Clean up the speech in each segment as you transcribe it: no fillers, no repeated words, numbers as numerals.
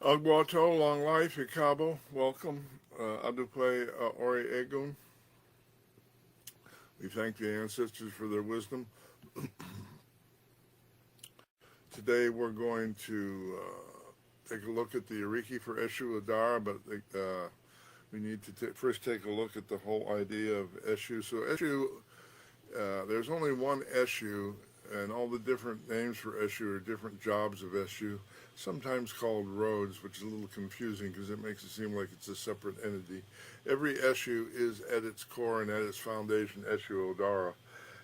Agwato, long life, Ikabo, welcome. Adupe Ori Egun. We thank the ancestors for their wisdom. Today we're going to take a look at the Oriki for Eshu Adara, but we need to first take a look at the whole idea of Eshu. So Eshu, there's only one Eshu, and all the different names for Eshu are different jobs of Eshu, sometimes called roads, which is a little confusing because it makes it seem like it's a separate entity. Every Eshu is at its core and at its foundation Eshu Odara.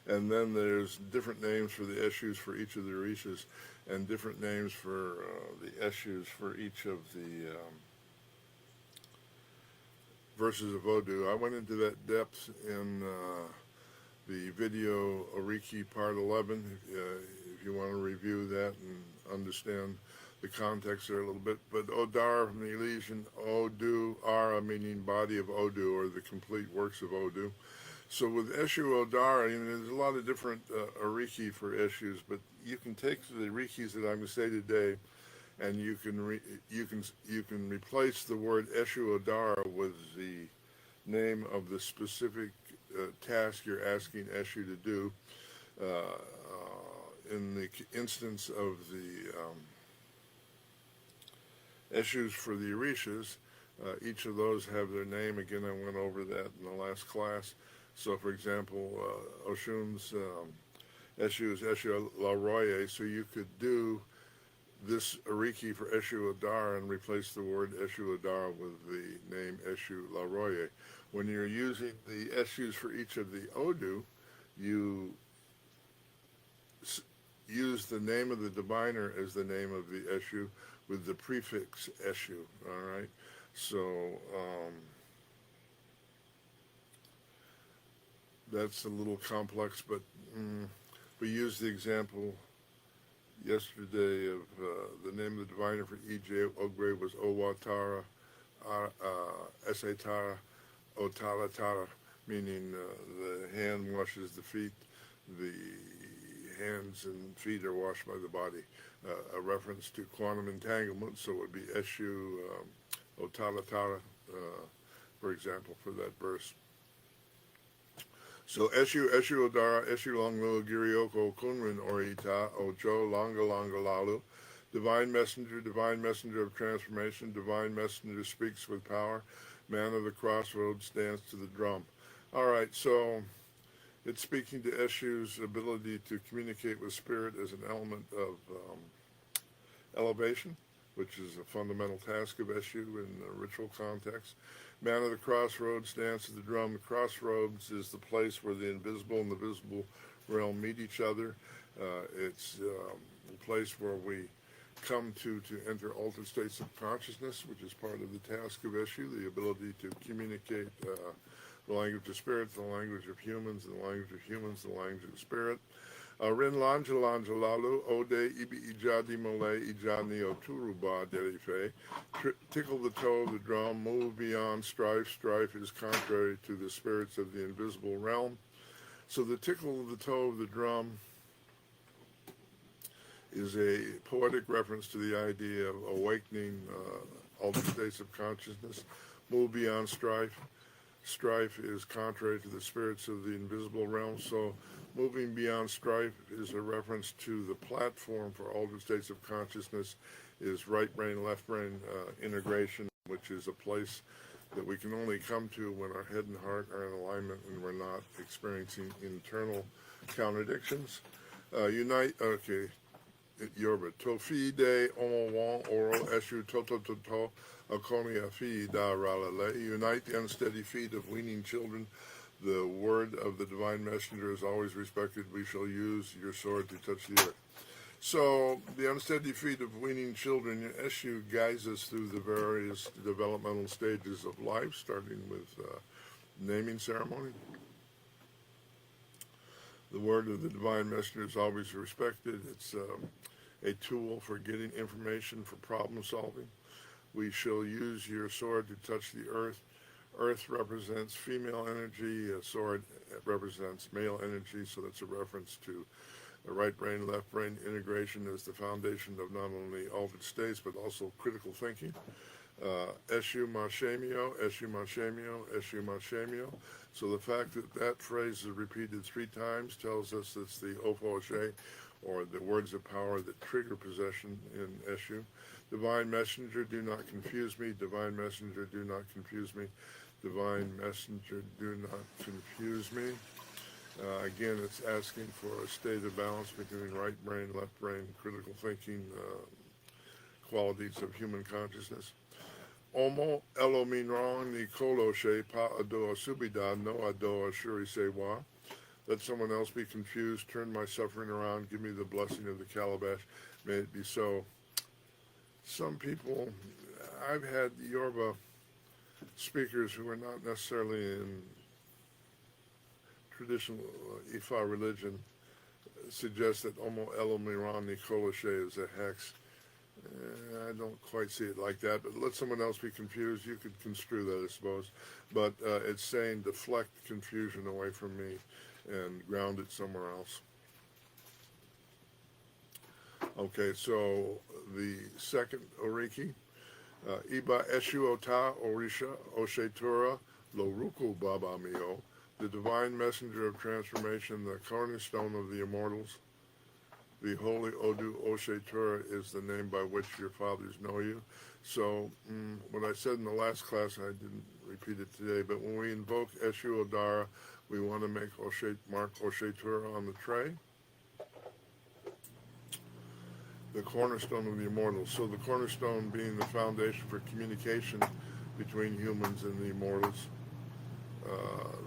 And then there's different names for the Eshus for each of the Orishas, and different names for the Eshus for each of the verses of Odu. I went into that depth in the video Oriki Part 11, if you want to review that and understand the context there a little bit. But Odar from the Elysian, Odu, Ara meaning body of Odu, or the complete works of Odu. So with Eshu Odara, there's a lot of different Oriki for Eshus, but you can take the Orikis that I'm going to say today, and you can replace the word Eshu Odara with the name of the specific task you're asking Eshu to do. In the instance of the Eshus for the Orishas, each of those have their name. Again, I went over that in the last class. So, for example, Oshun's Eshu is Eshu Laroye, so you could do this Oriki for Eshu Adar and replace the word Eshu Adar with the name Eshu Laroye. When you're using the Eshus for each of the Odu, you use the name of the diviner as the name of the Eshu with the prefix Eshu, all right? So, that's a little complex, but we used the example yesterday of the name of the diviner for EJ Ogre was Owatara, Esatara, Otalatara, meaning the hand washes the feet, the hands and feet are washed by the body. A reference to quantum entanglement, so it would be Eshu Otalatara, for example, for that verse. So Eshu Odara, Eshu Longlu, Girioko, Kunrin Orita, Ojo, Langa Langa Lalu, divine messenger of transformation, divine messenger speaks with power, man of the crossroads stands to the drum. All right, so it's speaking to Eshu's ability to communicate with spirit as an element of elevation, which is a fundamental task of Eshu in the ritual context. Man of the crossroads dance to the drum. The crossroads is the place where the invisible and the visible realm meet each other. It's a place where we come to enter altered states of consciousness, which is part of the task of Eshu, the ability to communicate the language of spirit, the language of humans, the language of humans, the language of spirit. Rin lanja lanja lalu, ode ibi ijadi mole ijani oturuba derife. Tickle the toe of the drum, move beyond strife. Strife is contrary to the spirits of the invisible realm. So the tickle of the toe of the drum is a poetic reference to the idea of awakening altered states of consciousness. Move beyond strife. Strife is contrary to the spirits of the invisible realm. So moving beyond strife is a reference to the platform for altered states of consciousness is right brain, left brain integration, which is a place that we can only come to when our head and heart are in alignment and we're not experiencing internal contradictions. Okay, Yorba. Tofi de omo oro eshu toto toto akonia fi da ralale. Unite the unsteady feet of weaning children. The word of the divine messenger is always respected. We shall use your sword to touch the earth. So the unsteady feet of weaning children, Eshu guides us through the various developmental stages of life, starting with naming ceremony. The word of the divine messenger is always respected. It's a tool for getting information for problem solving. We shall use your sword to touch the earth. Earth represents female energy. A sword represents male energy, so that's a reference to The right brain, left brain integration is the foundation of not only altered states but also critical thinking. Eshu Mashemio, Eshu Mashemio, Eshu Mashemio. So the fact that that phrase is repeated 3 times tells us it's the Ofo Oshe, or the words of power that trigger possession in Eshu. Divine Messenger, do not confuse me. Divine Messenger, do not confuse me. Divine Messenger, do not confuse me. Again, it's asking for a state of balance between right brain, left brain, critical thinking, qualities of human consciousness. Omo Elominron Nikoloshe Pa Adoa Subida No Adoa Shuri Sewa. Let someone else be confused. Turn my suffering around. Give me the blessing of the calabash. May it be so. Some people, I've had Yoruba speakers who are not necessarily in traditional Ifa religion suggest that Omo Elomiran Nikoloshe is a hex. I don't quite see it like that, but let someone else be confused. You could construe that, I suppose. But it's saying deflect confusion away from me and ground it somewhere else. Okay, so the second Oriki, Iba Eshu Ota Orisha Oshetura Loruku Baba Mio, the divine messenger of transformation, the cornerstone of the immortals. The holy Odu Oshetura is the name by which your fathers know you. So what I said in the last class, I didn't repeat it today, but when we invoke Eshu Odara, we want to make mark Oshetura on the tray. The cornerstone of the immortals. So the cornerstone being the foundation for communication between humans and the immortals.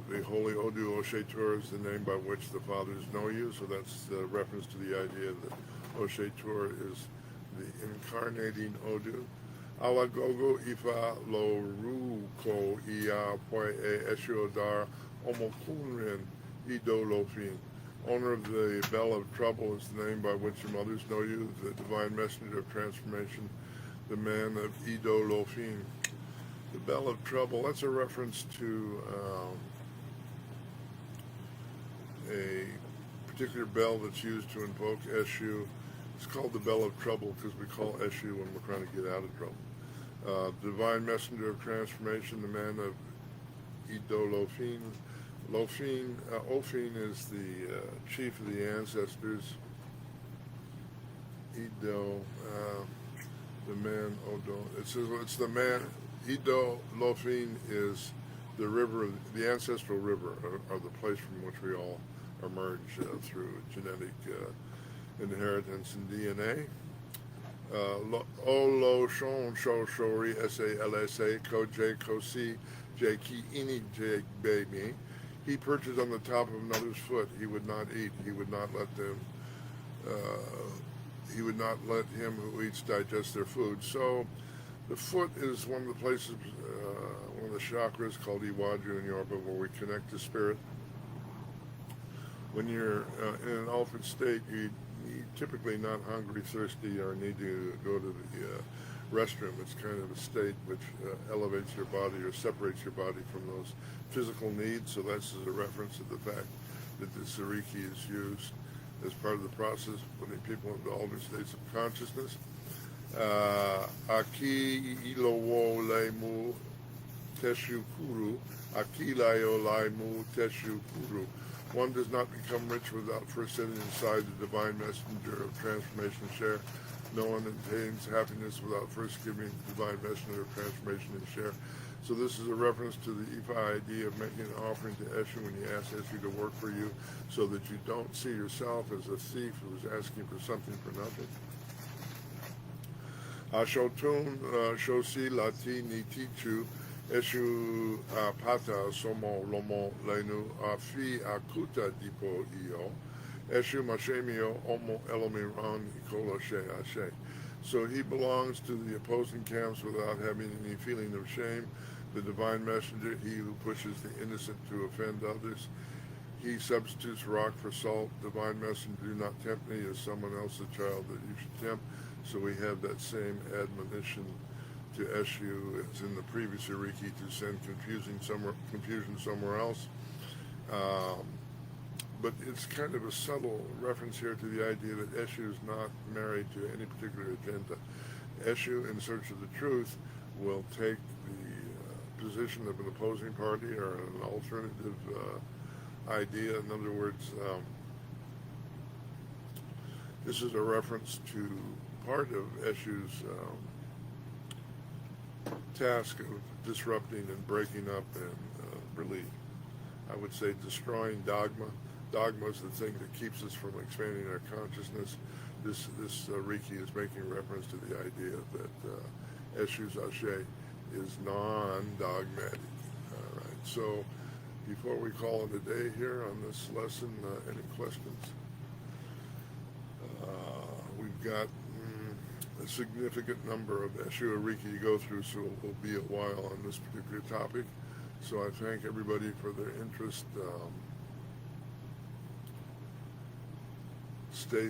The holy Odu Oshetur is the name by which the fathers know you. So that's a reference to the idea that Oshetur is the incarnating Odu. Alagogo Ifa Lo Ruko Ia Poi E Eshuodar Omokunrin Ido Lofin. Owner of the Bell of Trouble is the name by which your mothers know you, the divine messenger of transformation, the man of Ido Lofin. The Bell of Trouble, that's a reference to a particular bell that's used to invoke Eshu. It's called the Bell of Trouble because we call Eshu when we're trying to get out of trouble. Divine messenger of transformation, the man of Ido Lofin. Ofin is the chief of the ancestors. Ido, the man Odo. It's the man. Ido Lofin is the river, the ancestral river, or the place from which we all emerge through genetic inheritance and DNA. Olo shon sho shori sa koje kosi jki ini baby. He perches on the top of another's foot. He would not eat. He would not let them. He would not let him who eats digest their food. So, the foot is one of the places, one of the chakras called Iwaju in Yoruba, where we connect to spirit. When you're in an altered state, you're typically not hungry, thirsty, or need to go to the restroom. It's kind of a state which elevates your body or separates your body from those physical needs. So that's a reference to the fact that the Oriki is used as part of the process of putting people into altered states of consciousness. Aki ilowo laimu teshukuru, aki layo laimu teshukuru. One does not become rich without first sitting inside the divine messenger of transformation share. No one attains happiness without first giving the divine messenger of transformation and share. So this is a reference to the Ifa idea of making an offering to Eshu when you ask Eshu to work for you, so that you don't see yourself as a thief who is asking for something for nothing. Ashotun shosi lati nitichu Eshu pata somo lomo lenu afi akuta dipo iyo Eshu mashemio omo elomiran ikola she ashe. So he belongs to the opposing camps without having any feeling of shame. The divine messenger, he who pushes the innocent to offend others. He substitutes rock for salt. Divine messenger, do not tempt me as someone else's child that you should tempt. So we have that same admonition to Eshu as in the previous Oriki to send confusion somewhere else. but it's kind of a subtle reference here to the idea that Eshu is not married to any particular agenda. Eshu, in search of the truth, will take the position of an opposing party or an alternative idea. In other words, this is a reference to part of Eshu's task of disrupting and breaking up and really, I would say, destroying dogma. Dogma is the thing that keeps us from expanding our consciousness. This Oriki is making reference to the idea that Eshu's Ashe is non-dogmatic. All right. So before we call it a day here on this lesson, any questions? We've got a significant number of Eshu Oriki to go through, so it will be a while on this particular topic. So I thank everybody for their interest. Stay